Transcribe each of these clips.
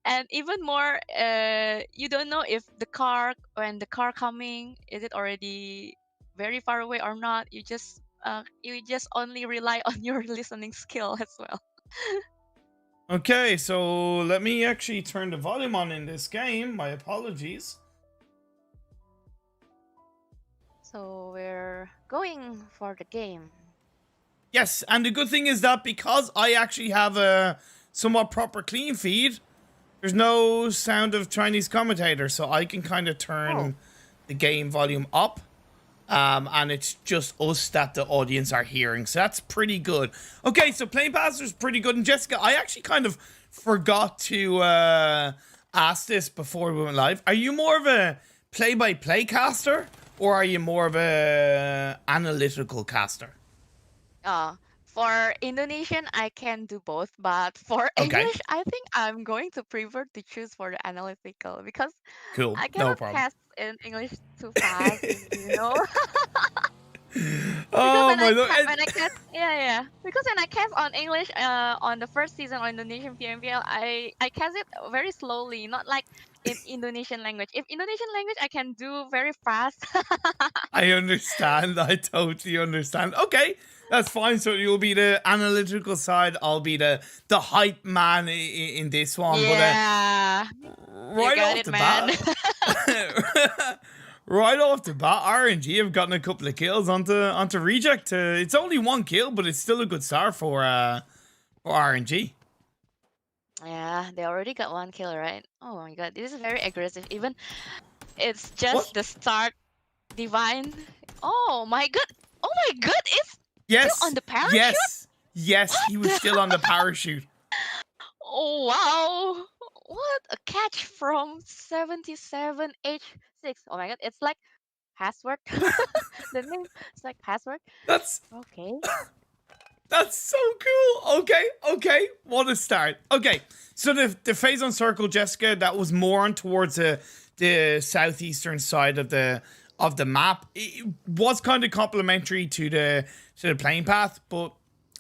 And even more, you don't know if when the car coming, is it already very far away or not. You just only rely on your listening skill as well. Okay, so let me actually turn the volume on in this game. My apologies. So we're going for the game. Yes, and the good thing is that because I actually have a somewhat proper clean feed, there's no sound of Chinese commentators, so I can kind of Oh, turn the game volume up. And it's just us that the audience are hearing, so that's pretty good. Okay, so Playing Pastor's pretty good. And Jessica, I actually kind of forgot to ask this before we went live. Are you more of a play-by-play caster, or are you more of a analytical caster? for Indonesian, I can do both, but for Okay, English, I think I'm going to prefer to choose for the analytical because cool, I no cannot problem. cast in English too fast, you know. Because Oh my god. when I cast because when I cast on English on the first season on Indonesian PMPL, I cast it very slowly, not like in Indonesian language. If Indonesian language I can do very fast. I understand. I totally understand. Okay, that's fine. So you'll be the analytical side. I'll be the hype man in this one. But Yeah, you right got off it, the man. bat, right off the bat, RNG have gotten a couple of kills onto Reject. It's only one kill, but it's still a good start for RNG. Yeah, they already got one kill, right? Oh my god, this is very aggressive. Even it's What? just the start divine. Oh my god. Oh my god, it's still on Yes, the parachute? yes, yes. What He was the still on the parachute. Oh wow! What a catch from 77H6. Oh my god, it's like password. The name is like password. That's Okay. That's so cool. Okay, okay. What a start. Okay, so the phase on circle, Jessica, that was more on towards the southeastern side of the map. It was kind of complementary to the playing path, but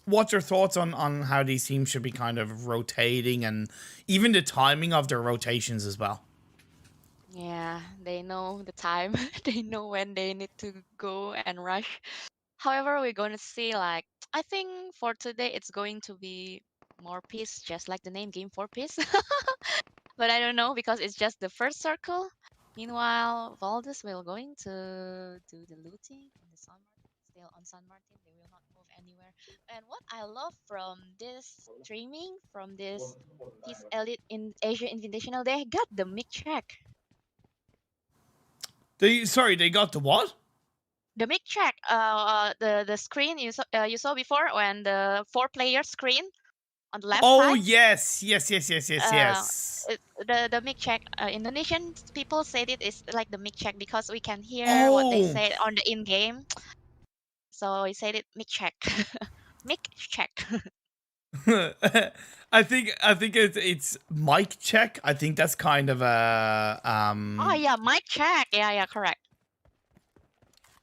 what's your thoughts on how these teams should be kind of rotating and even the timing of their rotations as well? Yeah, they know the time. They know when they need to go and rush. However, we're going to see like I think for today it's going to be more peace, just like the name Game for Peace. But I don't know because it's just the first circle. Meanwhile, Valdez will going to do the looting in the San Martin. Still on San Martin, they will not move anywhere. And what I love from this streaming, from this Peace Elite in Asia Invitational, they got the mic check. They got the what? The mic check, the screen you saw before when the four-player screen on the left Oh side. yes, yes, yes, yes, yes, uh yes. the mic check, Indonesian people said it is like the mic check because we can hear what they Oh, say on the in game, so we said it mic check. Mic check. I think it's mic check. I think that's kind of a Oh yeah, mic check, yeah, correct.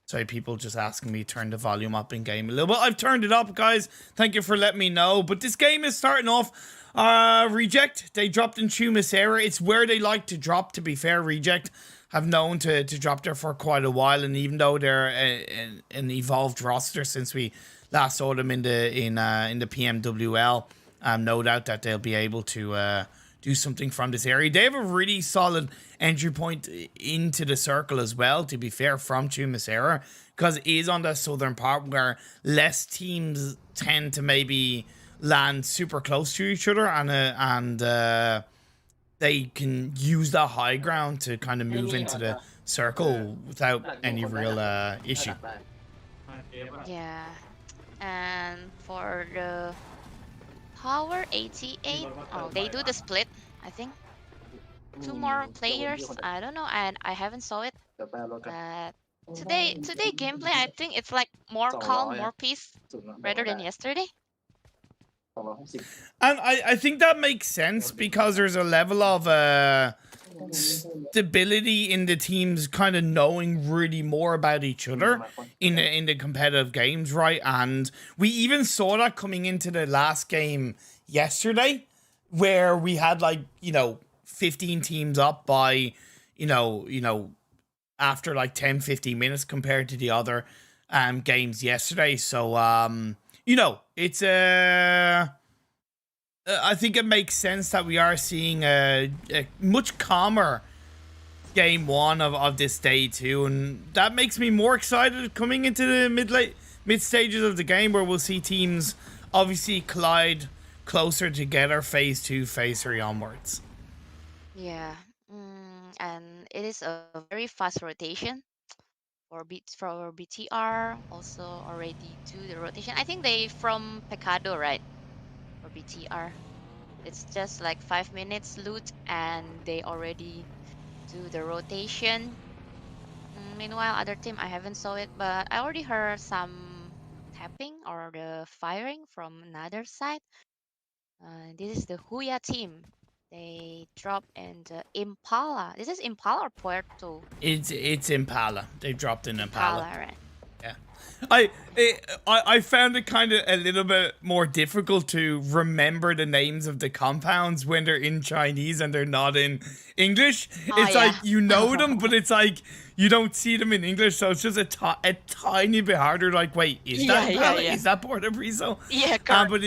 sorry, people just asking me to turn the volume up in game a little bit. I've turned it up, guys. Thank you for letting me know. But this game is starting off. Reject. They dropped in Chumasera. It's where they like to drop. To be fair, Reject have known to drop there for quite a while, and even though they're an evolved roster since we last saw them in the PMWL, no doubt that they'll be able to do something from this area. They have a really solid entry point into the circle as well, to be fair, from Chumasera, because it is on the southern part where less teams tend to maybe land super close to each other, and they can use that high ground to kind of move into the circle without any real issue. Yeah, and for the power 88, oh, they do the split, I think. Two more players, I don't know, and I haven't saw it. But today gameplay, I think it's like more calm, more peace rather than yesterday. And I think that makes sense because there's a level of stability in the teams kind of knowing really more about each other in the competitive games, right? And we even saw that coming into the last game yesterday, where we had like, 15 teams up by, after like 10, 15 minutes compared to the other games yesterday. So, it's I think it makes sense that we are seeing a much calmer game one of this day too, and that makes me more excited coming into the mid stages of the game, where we'll see teams obviously collide closer together, phase two, phase three onwards. Yeah. And it is a very fast rotation for BTR. Also already do the rotation. I think they from Pecado, right? For BTR. It's just like 5 minutes loot and they already do the rotation. Meanwhile, other team I haven't saw it, but I already heard some tapping or the firing from another side. This is the Huya team. They drop in the Impala. This is Impala or Puerto? It's Impala. They dropped in Impala. Impala, right? Yeah. I I found it kind of a little bit more difficult to remember the names of the compounds when they're in Chinese and they're not in English. Oh It's like yeah. you know them, but it's like you don't see them in English, so it's just a tiny bit harder. Like, wait, is that Yeah, yeah, Impala? yeah. Is that Puerto Riso? Yeah, correct. But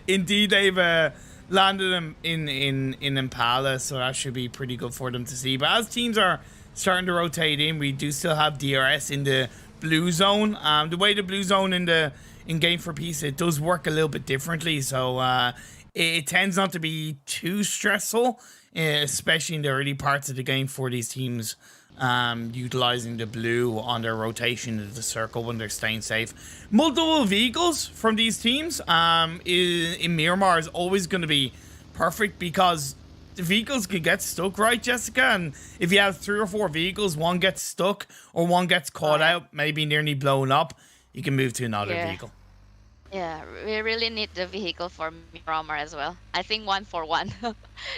indeed, they've landed them in Impala, so that should be pretty good for them to see. But as teams are starting to rotate in, we do still have DRS in the blue zone. The way the blue zone in Game for Peace, it does work a little bit differently, so it tends not to be too stressful, especially in the early parts of the game for these teams. Utilizing the blue on their rotation into the circle when they're staying safe. Multiple vehicles from these teams in Miramar is always going to be perfect, because the vehicles can get stuck, right, Jessica? And if you have 3 or 4 vehicles, one gets stuck or one gets Oh caught yeah. out, maybe nearly blown up, you can move to another Yeah. vehicle. Yeah, we really need the vehicle for Miramar as well. I think one for one.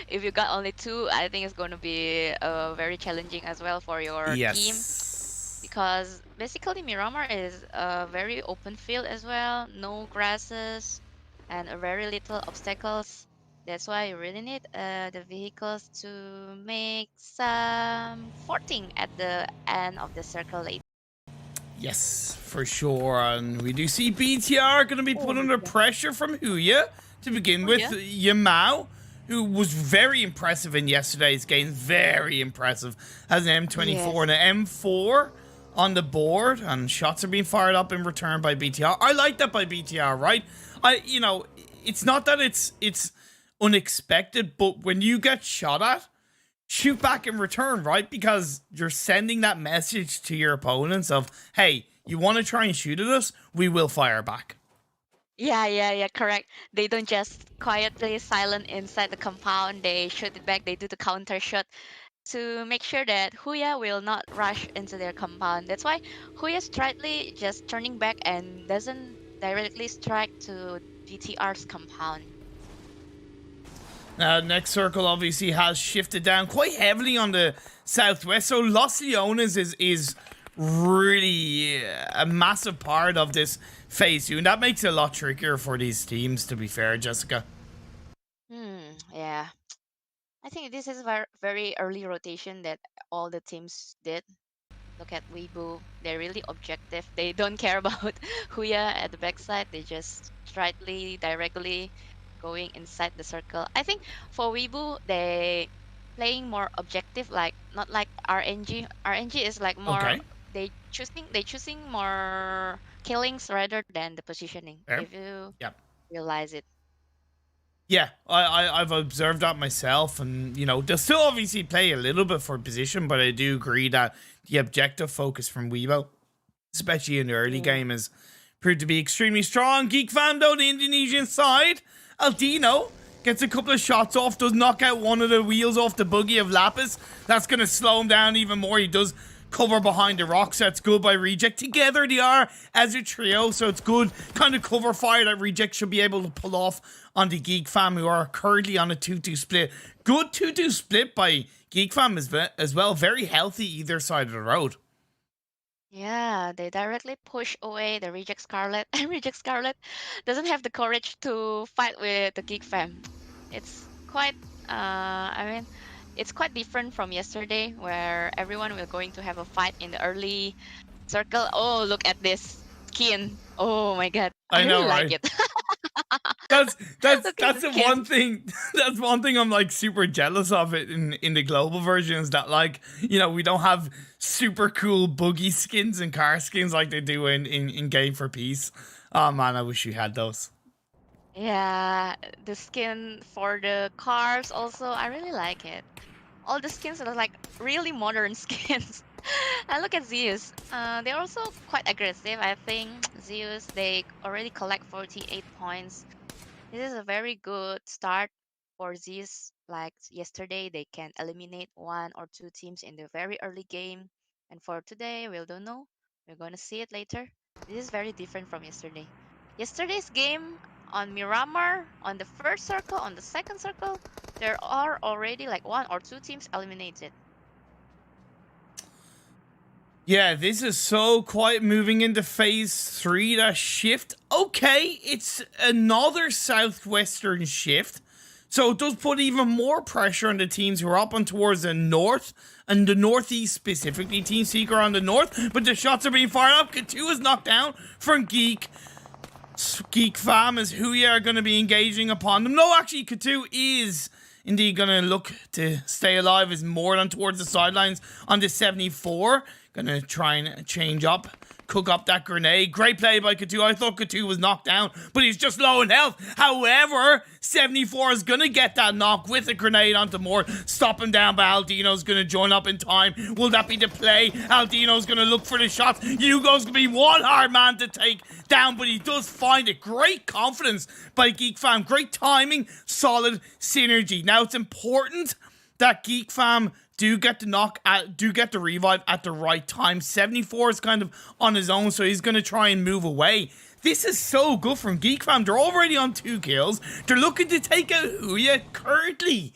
If you got only two, I think it's going to be very challenging as well for your team, Yes. because basically Miramar is a very open field as well, no grasses and a very little obstacles. That's why you really need the vehicles to make some forting at the end of the circle later. Yes, for sure. And we do see BTR going to be Oh, put under yeah. pressure from Huya to begin Oh with. yeah. Yamao, who was very impressive in yesterday's game, very impressive, has an M24 Yes. and an M4 on the board, and shots are being fired up in return by BTR. I like that by BTR, right? It's not that it's unexpected, but when you get shot at, shoot back in return, right? Because you're sending that message to your opponents of, hey, you want to try and shoot at us? We will fire back. Yeah, yeah, yeah, correct. They don't just quietly silent inside the compound. They shoot it back. They do the counter shot to make sure that Huya will not rush into their compound. That's why Huya straightly just turning back and doesn't directly strike to GTR's compound. Next circle obviously has shifted down quite heavily on the southwest. So Los Leones is really a massive part of this phase two, and that makes it a lot trickier for these teams, to be fair, Jessica. Yeah. I think this is very early rotation that all the teams did. Look at Weibo. They're really objective. They don't care about Huya at the backside. They just straightly, directly going inside the circle. I think for Weibo, they playing more objective, like not like RNG. RNG is like more Okay, they choosing more killings rather than the positioning. fair. If you Yep. realize it. Yeah, I've observed that myself, and they'll still obviously play a little bit for position, but I do agree that the objective focus from Weibo, especially in the early Yeah. game, has proved to be extremely strong. Geek Fam, though, the Indonesian side, Aldino gets a couple of shots off, does knock out one of the wheels off the buggy of Lapis. That's going to slow him down even more. He does cover behind the rocks. That's good by Reject. Together they are as a trio, so it's good kind of cover fire that Reject should be able to pull off on the Geek Fam, who are currently on a 2-2 split. Good 2-2 split by Geek Fam as well. Very healthy either side of the road. Yeah, they directly push away the Reject Scarlet, and Reject Scarlet doesn't have the courage to fight with the Geek Fam. It's quite I mean, it's quite different from yesterday, where everyone will going to have a fight in the early circle. Oh, look at this skin! Oh my god, I I know, really like right? it. That's that's Look at that's the the skin. one thing. That's one thing I'm like super jealous of it in the global version is that like we don't have super cool buggy skins and car skins like they do in Game for Peace. Oh man, I wish we had those. Yeah, the skin for the cars also, I really like it. All the skins are like really modern skins. And look at Zeus. They're also quite aggressive. I think Zeus, they already collect 48 points. This is a very good start for Zeus. Like yesterday, they can eliminate one or two teams in the very early game. And for today, we don't know. We're going to see it later. This is very different from yesterday. Yesterday's game on Miramar, on the first circle, on the second circle, there are already like one or two teams eliminated. Yeah, this is so quite moving into phase three. That shift, okay, it's another southwestern shift. So it does put even more pressure on the teams who are up and towards the north and the northeast specifically. Team Seeker on the north, but the shots are being fired up. K2 is knocked down from Geek. Geek Fam as Huya are going to be engaging upon them. No, actually, K2 is indeed going to look to stay alive as more than towards the sidelines on the 74. Going to try and change up, cook up that grenade. Great play by K2. I thought K2 was knocked down, but he's just low in health. However, 74 is going to get that knock with a grenade onto Moore. Stop him down, but Aldino's going to join up in time. Will that be the play? Aldino's going to look for the shots. Hugo's going to be one hard man to take down, but he does find it. Great confidence by Geek Fam. Great timing, solid synergy. Now, it's important that Geek Fam do get the revive at the right time. 74 is kind of on his own, so he's going to try and move away. This is so good from Geek Fam. They're already on 2 kills. They're looking to take out Huya currently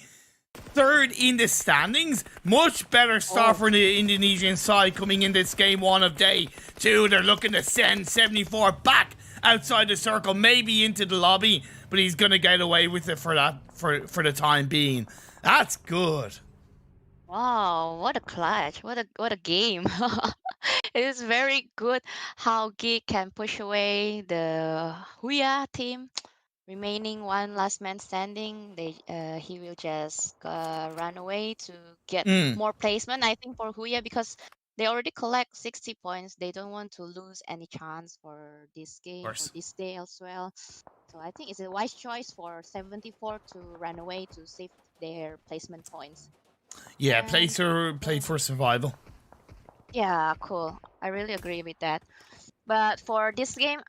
third in the standings. Much better start for the Indonesian side coming in this game 1 of day 2. They're looking to send 74 back outside the circle, maybe into the lobby, but he's going to get away with it for the time being. That's good. Wow, what a clutch. What a game. It is very good how Geek can push away the Huya team. Remaining one last man standing, he will just run away to get Mm, more placement. I think for Huya, because they already collect 60 points, they don't want to lose any chance for this of game, for course. this day as well. So I think it's a wise choice for 74 to run away to save their placement points. Yeah, And play for survival. yeah, cool. I really agree with that. But for this game,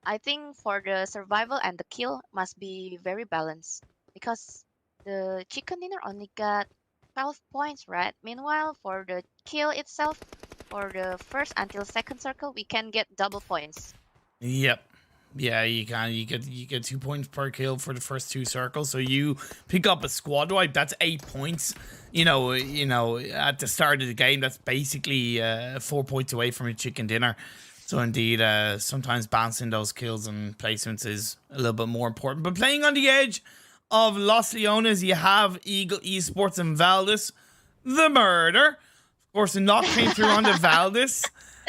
I think for the survival and the kill must be very balanced, because the chicken dinner only got 12 points, right? Meanwhile, for the kill itself, for the first until second circle, we can get double points. Yep. Yeah, you can. You get 2 points per kill for the first 2 circles. So you pick up a squad wipe. That's 8 points. At the start of the game, that's basically 4 points away from a chicken dinner. So indeed, sometimes balancing those kills and placements is a little bit more important. But playing on the edge of Los Leones, you have Eagle Esports and Valdez, the murder. Of course, a knock came through on the Valdez.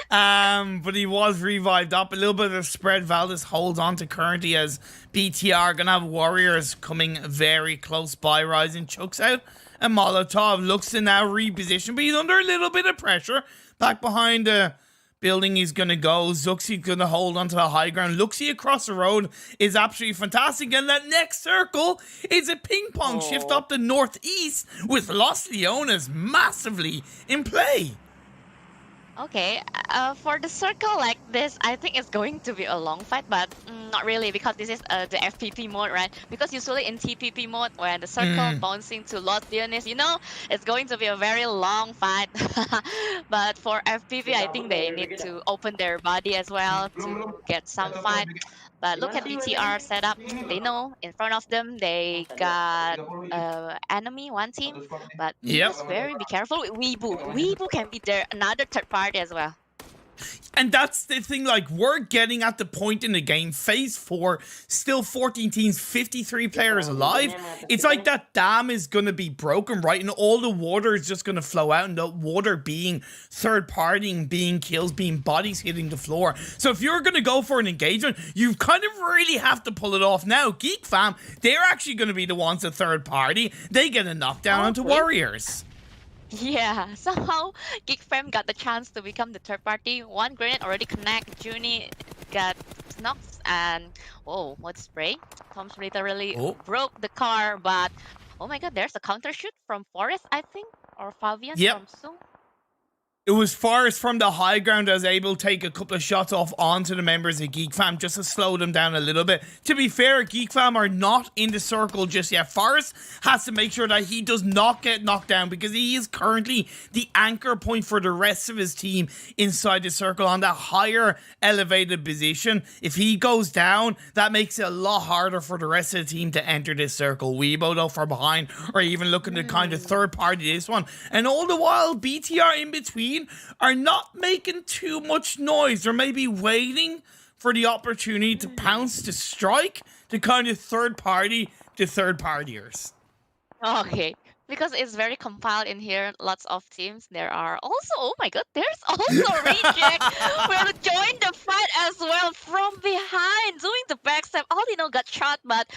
But he was revived up. A little bit of a spread. Valdez holds on to currently as BTR gonna have Warriors coming very close by. Rising chucks out. And Molotov looks to now reposition, but he's under a little bit of pressure. Back behind the building he's gonna go. Zuxi gonna hold onto the high ground. Luxie across the road is absolutely fantastic. And that next circle is a ping pong shift Oh. up the northeast with Los Leones massively in play. Okay, for the circle like this, I think it's going to be a long fight, but not really, because this is the FPP mode, right? Because usually in TPP mode, when the circle Mm, bouncing to Los Leones, it's going to be a very long fight. But for FPP, I think they need to open their body as well to get some fight. But look at BTR setup. They know in front of them they got enemy, one team, but they yep. must very be careful with Weebu. Weebu can be there another third party as well. And that's the thing, like, we're getting at the point in the game, phase 4, still 14 teams, 53 players alive. It's like that dam is going to be broken, right? And all the water is just going to flow out, and the water being third party, being kills, being bodies hitting the floor. So if you're going to go for an engagement, you kind of really have to pull it off now. Geek Fam, they're actually going to be the ones at third party. They get a knockdown onto Warriors. Yeah, somehow Geek Fam got the chance to become the third party. One grenade already connect. Junie got knocked, and oh, what spray? Tom's literally broke the car, but oh my god, there's a counter shoot from Forest, I think, or Fabian from Sung. It was Forrest from the high ground that was able to take a couple of shots off onto the members of Geek Fam just to slow them down a little bit. To be fair, Geek Fam are not in the circle just yet. Forrest has to make sure that he does not get knocked down because he is currently the anchor point for the rest of his team inside the circle on that higher elevated position. If he goes down, that makes it a lot harder for the rest of the team to enter this circle. Weibo, though, from behind, or even looking to kind of third party this one. And all the while, BTR in between are not making too much noise. They're maybe waiting for the opportunity to pounce, to strike, to kind of third party to third partiers. Okay, because it's very compiled in here, lots of teams. There are also, oh my god, there's also Reject will join the fight as well from behind, doing the backstab. Aldino got shot, but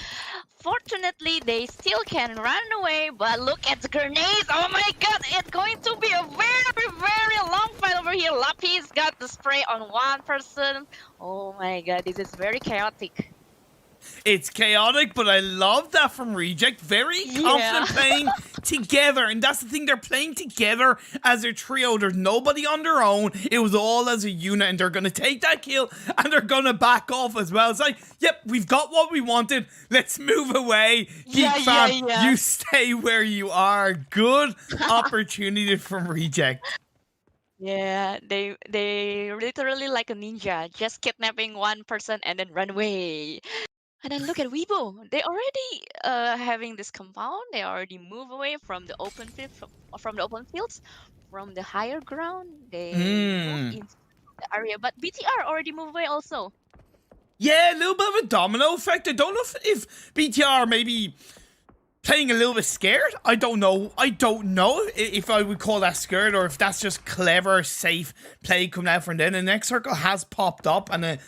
fortunately they still can run away. But look at the grenades, oh my god, it's going to be a very long fight over here. Lapis got the spray on one person. Oh my god, this is very chaotic. It's chaotic, but I love that from Reject. Very confident playing together. And that's the thing, they're playing together as a trio. There's nobody on their own. It was all as a unit, and they're going to take that kill, and they're going to back off as well. It's like, yep, we've got what we wanted. Let's move away. Geek Fam, you stay where you are. Good opportunity from Reject. Yeah, they literally like a ninja, just kidnapping one person and then run away. And then look at Weibo. They already having this compound. They already move away from the open field, from the open fields, from the higher ground. They move into the area, but BTR already moved away also. Yeah, a little bit of a domino effect. I don't know if BTR maybe playing a little bit scared. I don't know if I would call that scared or if that's just clever, safe play coming out from them. The next circle has popped up, and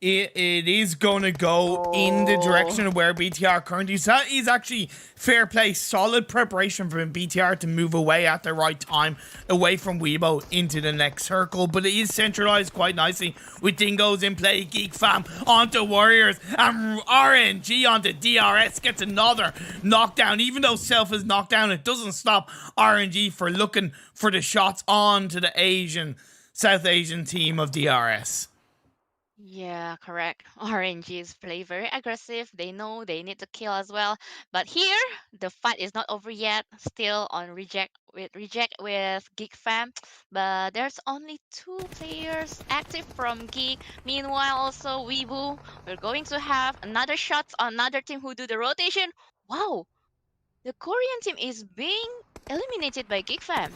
it is going to go in the direction of where BTR currently is. That is actually fair play. Solid preparation from BTR to move away at the right time, away from Weibo into the next circle. But it is centralized quite nicely with Dingoes in play. Geek Fam onto Warriors, and RNG onto DRS gets another knockdown. Even though Self is knocked down, it doesn't stop RNG for looking for the shots onto the South Asian team of DRS. Yeah, correct. Oranges play very aggressive. They know they need to kill as well. But here, the fight is not over yet. Still on reject with Geek Fam. But there's only 2 players active from Geek. Meanwhile, also Weibo. We're going to have another shot on another team who do the rotation. Wow, the Korean team is being eliminated by Geek Fam.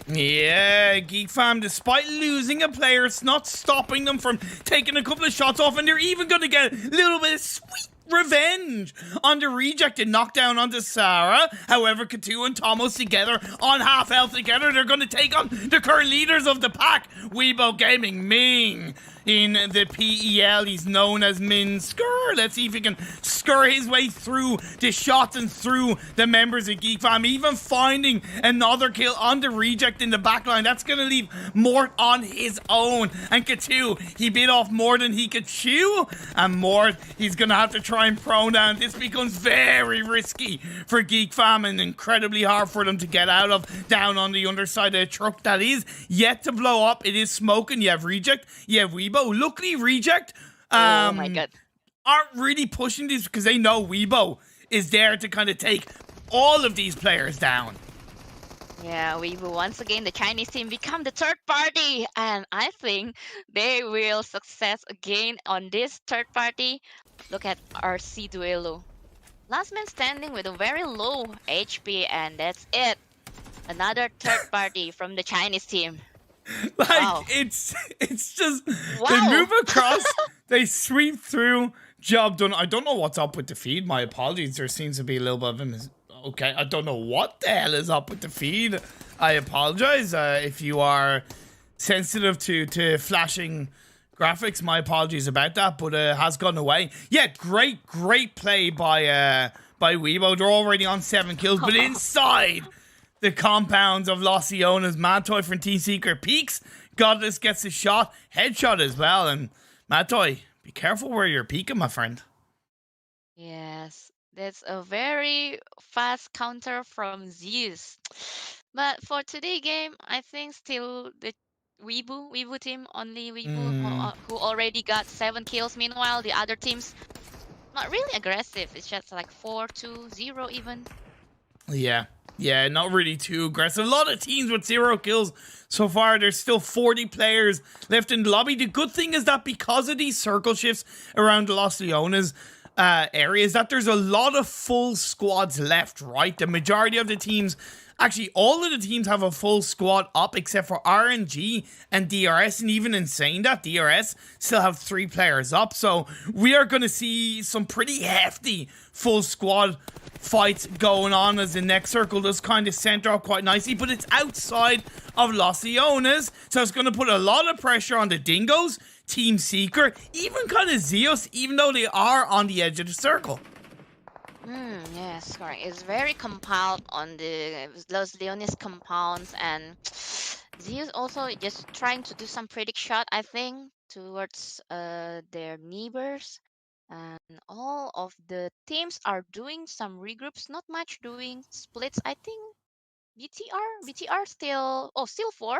Yeah, Geek Fam, despite losing a player, it's not stopping them from taking a couple of shots off, and they're even going to get a little bit of sweet revenge on the rejected knockdown onto Sarah. However, Katu and Thomas together on half health together, they're going to take on the current leaders of the pack, Weibo Gaming. Ming in the PEL, he's known as Min Skur. Let's see if he can scur his way through the shots and through the members of Geek Fam, even finding another kill on the reject in the backline. That's going to leave Mort on his own, and Katu, he bit off more than he could chew, and Mort, he's going to have to try and prone down. This becomes very risky for Geek Fam and incredibly hard for them to get out of, down on the underside of a truck that is yet to blow up. It is smoking. You have Reject, you have Weibo. Luckily, Reject oh my god, aren't really pushing this because they know Weibo is there to kind of take all of these players down. Yeah, Weibo, once again, the Chinese team become the third party, and I think they will success again on this third party. Look at RC Duelo. Last man standing with a very low HP, and that's it. Another third party from the Chinese team. Like Wow. it's just they Wow. move across, they sweep through, job done. I don't know what's up with the feed. My apologies. There seems to be a little bit of a okay. I don't know what the hell is up with the feed. I apologize if you are sensitive to flashing graphics. My apologies about that, but it has gone away. Yeah, great play by Weibo. They're already on 7 kills, but inside the compounds of Los Leones, Matoy from T-Seeker peaks. Godless gets a shot, headshot as well, and Matoy, be careful where you're peeking, my friend. Yes, that's a very fast counter from Zeus. But for today game, I think still the Weibo team, only Weibo who already got 7 kills. Meanwhile, the other teams not really aggressive. It's just like 4-2-0 even. Yeah. Yeah, not really too aggressive. A lot of teams with 0 kills so far. There's still 40 players left in the lobby. The good thing is that because of these circle shifts around the Los Leones areas, that there's a lot of full squads left, right? The majority of the teams, actually all of the teams have a full squad up except for RNG and DRS. And even in saying that, DRS still have 3 players up. So we are going to see some pretty hefty full squad fights going on as the next circle does kind of center up quite nicely, but it's outside of Los Leones, so it's going to put a lot of pressure on the Dingoes, Team Seeker, even kind of Zeus, even though they are on the edge of the circle. Yes, correct. It's very compiled on the Los Leones compounds, and Zeus also just trying to do some predict shot, I think, towards their neighbors. And all of the teams are doing some regroups, not much doing splits. I think BTR still, oh, still 4.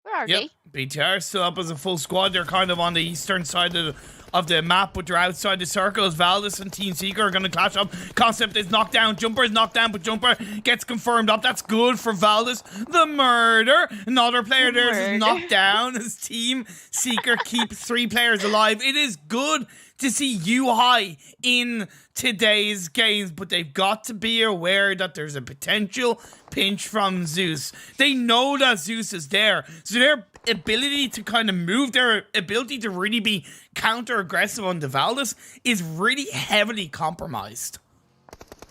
Where are Yep, they? BTR still up as a full squad. They're kind of on the eastern side of the map, but they're outside the circle as Valdez and Team Seeker are going to clash up. Concept is knocked down. Jumper is knocked down, but Jumper gets confirmed up. That's good for Valdez. The murder. Another player there is knocked down as Team Seeker keep 3 players alive. It is good to see you high in today's games, but they've got to be aware that there's a potential pinch from Zeus. They know that Zeus is there, so their ability to kind of move, their ability to really be counter-aggressive on the Valdez is really heavily compromised.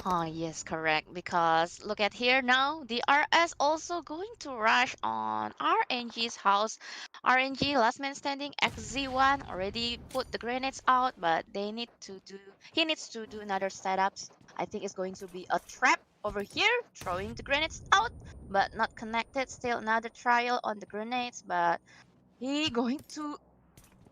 Oh, yes, correct. Because look at here now, the RS also going to rush on RNG's house. RNG, last man standing, XZ1 already put the grenades out, but he needs to do another setups. I think it's going to be a trap over here, throwing the grenades out, but not connected. Still another trial on the grenades, but he going to,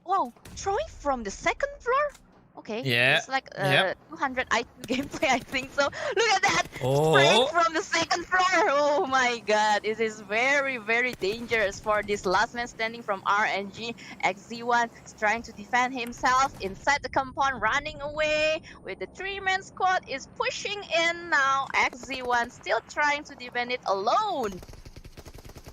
wow, throwing from the second floor? Okay, Yeah. it's like Yep. 200 IQ gameplay, I think so. Look at that! Spraying Oh. from the second floor! Oh my god, this is very dangerous for this last man standing from RNG. XZ1 is trying to defend himself inside the compound, running away with the 3-man squad is pushing in now. XZ1 still trying to defend it alone.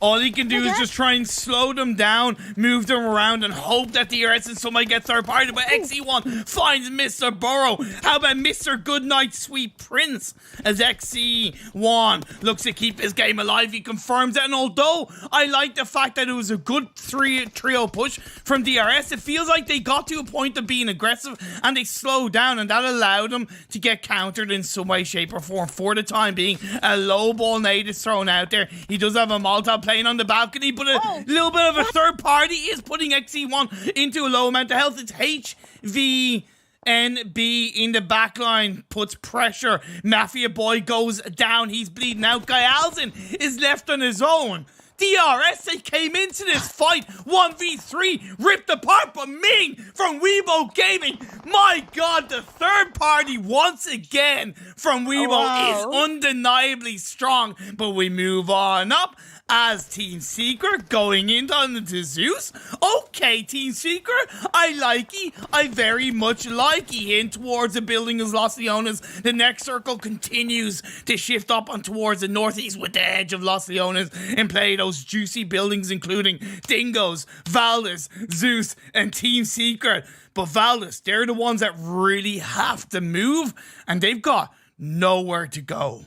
All he can do is just try and slow them down, move them around, and hope that the RS and somebody get third party. But XE1 finds Mr. Burrow. How about Mr. Goodnight Sweet Prince? As XE1 looks to keep his game alive, he confirms it. And although I like the fact that it was a good trio push from DRS, it feels like they got to a point of being aggressive and they slowed down, and that allowed them to get countered in some way, shape, or form. For the time being, a low ball nade is thrown out there. He does have a Molotov playing on the balcony, but a little bit of a third party is putting XE1 into a low amount of health. It's HVNB in the backline, puts pressure. Mafia Boy goes down. He's bleeding out. Guy Alzen is left on his own. DRS, they came into this fight 1v3, ripped apart, but Ming from Weibo Gaming, my god, the third party once again from Weibo is undeniably strong. But we move on up as Team Seeker going into Zeus. Okay, Team Seeker, I like ye. I very much like ye. In towards the building of Los Leones. The next circle continues to shift up on towards the northeast with the edge of Los Leones and play those juicy buildings, including Dingoes, Valdez, Zeus, and Team Seeker. But Valdez, they're the ones that really have to move, and they've got nowhere to go.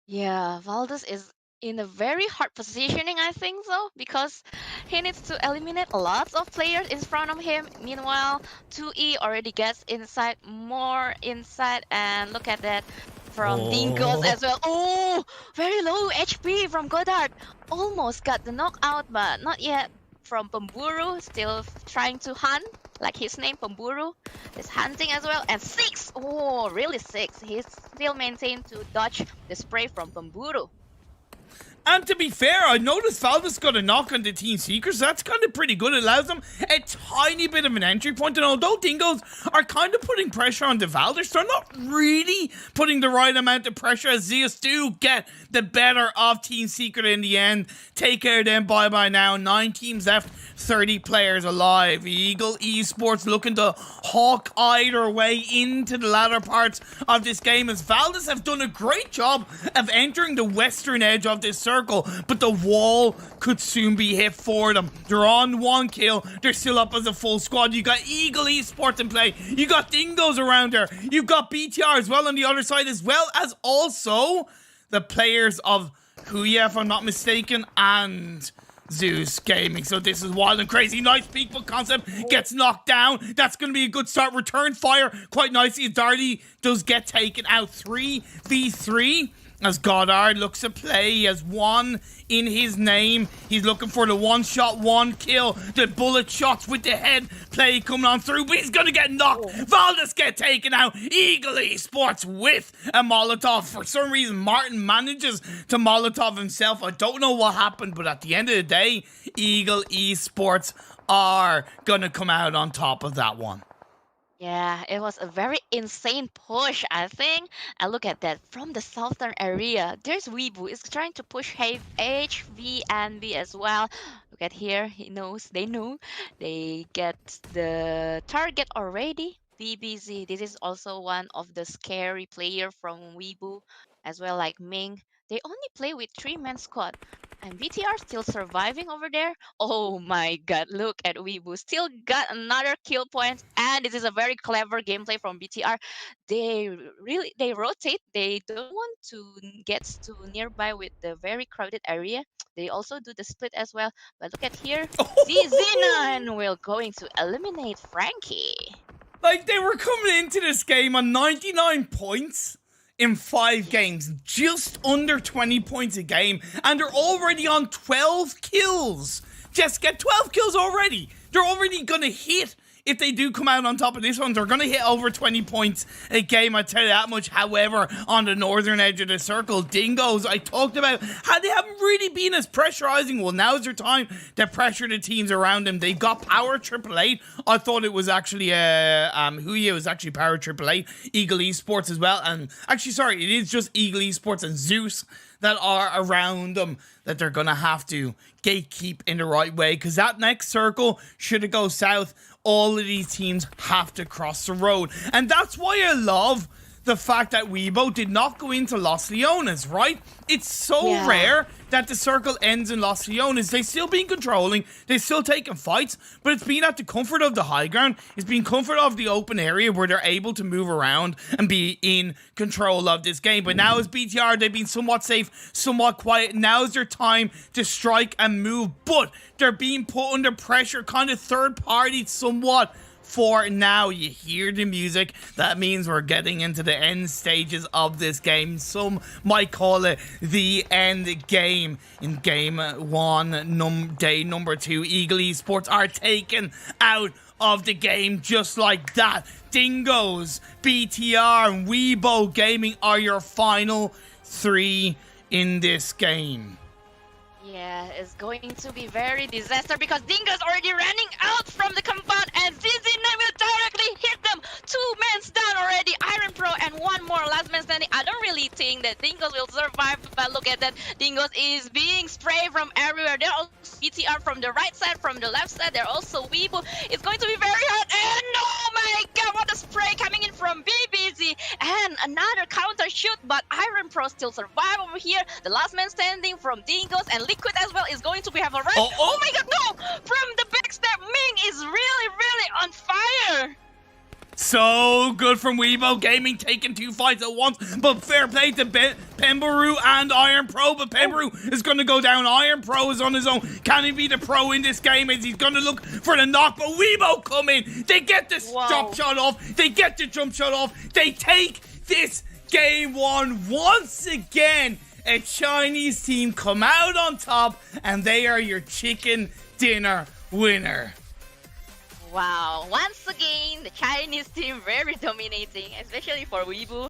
Yeah, Valdez is in a very hard positioning, I think so, because he needs to eliminate lots of players in front of him. Meanwhile, 2E already gets inside, more inside, and look at that from Dingos Oh. as well. Oh, very low HP from Goddard. Almost got the knockout, but not yet. From Pemburu, still trying to hunt, like his name, Pemburu, is hunting as well. And 6! Oh, really 6. He's still maintained to dodge the spray from Pemburu. And to be fair, I noticed Valve's got a knock on the Team Seekers. That's kind of pretty good. It allows them a tiny bit of an entry point. And although Dingoes are kind of putting pressure on the Valders, they're not really putting the right amount of pressure, as Zeus do get the better of Team Secret in the end. Take care of them by now. 9 teams left, 30 players alive. Eagle Esports looking to hawk-eye their way into the latter parts of this game, as Valdez have done a great job of entering the western edge of this circle, but the wall could soon be hit for them. They're on 1 kill. They're still up as a full squad. You got Eagle Esports in play. You got Dingoes around there. You've got BTR as well on the other side, as well as also the players of Huya, if I'm not mistaken, and Zeus Gaming. So this is wild and crazy. Nice peek, but Concept gets knocked down. That's going to be a good start. Return fire quite nicely. Darty does get taken out. 3v3 as Goddard looks to play. He has 1 in his name. He's looking for the 1-shot, 1-kill. The bullet shots with the head play coming on through, but he's going to get knocked. Valdez get taken out. Eagle Esports with a Molotov. For some reason, Martin manages to Molotov himself. I don't know what happened, but at the end of the day, Eagle Esports are going to come out on top of that one. Yeah, it was a very insane push, I think. And look at that, from the southern area, there's Weebu. Is trying to push HV and B as well. Look at here, he knows, they know. They get the target already. BBZ, this is also one of the scary player from Weebu, as well like Ming. They only play with 3-man squad. And BTR still surviving over there. Oh my god, look at Weebu. Still got another kill point. And this is a very clever gameplay from BTR. They rotate. They don't want to get too nearby with the very crowded area. They also do the split as well. But look at here. ZZ9 will going to eliminate Frankie. Like, they were coming into this game on 99 points in 5 games, just under 20 points a game, and they're already on 12 kills. Just get 12 kills already. They're already gonna hit, if they do come out on top of this one, they're gonna hit over 20 points a game, I tell you that much. However, on the northern edge of the circle, Dingoes, I talked about how they haven't really been as pressurizing. Well, now's their time to pressure the teams around them. They've got Power Triple Eight. I thought it was actually Huya was actually Power Triple Eight. Eagle Esports as well, and actually, sorry, it is just Eagle Esports and Zeus that are around them that they're gonna have to gatekeep in the right way, because that next circle, should it go south, all of these teams have to cross the road. And that's why I love the fact that Weibo did not go into Los Leones, right? It's so rare that the circle ends in Los Leones. They still been controlling, they still taking fights, but it's been at the comfort of the high ground. It's been comfort of the open area where they're able to move around and be in control of this game. But now as BTR, they've been somewhat safe, somewhat quiet. Now's their time to strike and move, but they're being put under pressure, kind of third party somewhat. For now, you hear the music. That means we're getting into the end stages of this game. Some might call it the end game. In game 1, day number 2, Eagle Esports are taken out of the game just like that. Dingoes, BTR, and Weibo Gaming are your final 3 in this game. Yeah, it's going to be very disaster because Dingo's already running out from the compound and ZZ9 will directly hit them. 2 men down already, Iron Pro and 1 more last man standing. I don't really think that Dingo's will survive, but look at that. Dingo's is being sprayed from everywhere. They're also BTR from the right side, from the left side. They're also Weibo. It's going to be very hard. And oh my god, what a spray coming in from BBZ. And another counter shoot, but Iron Pro still survive over here. The last man standing from Dingo's and Liquid as well is going to be have a run. Oh my god, no! From the backstab, Ming is really on fire. So good from Weibo Gaming, taking 2 fights at once, but fair play to Pembaru and Iron Pro, but Pembaru is going to go down. Iron Pro is on his own. Can he be the pro in this game as he's going to look for the knock, but Weibo come in. They get the drop shot off. They get the jump shot off. They take this game one once again. A Chinese team come out on top, and they are your chicken dinner winner. Wow, once again, the Chinese team very dominating, especially for Weibo.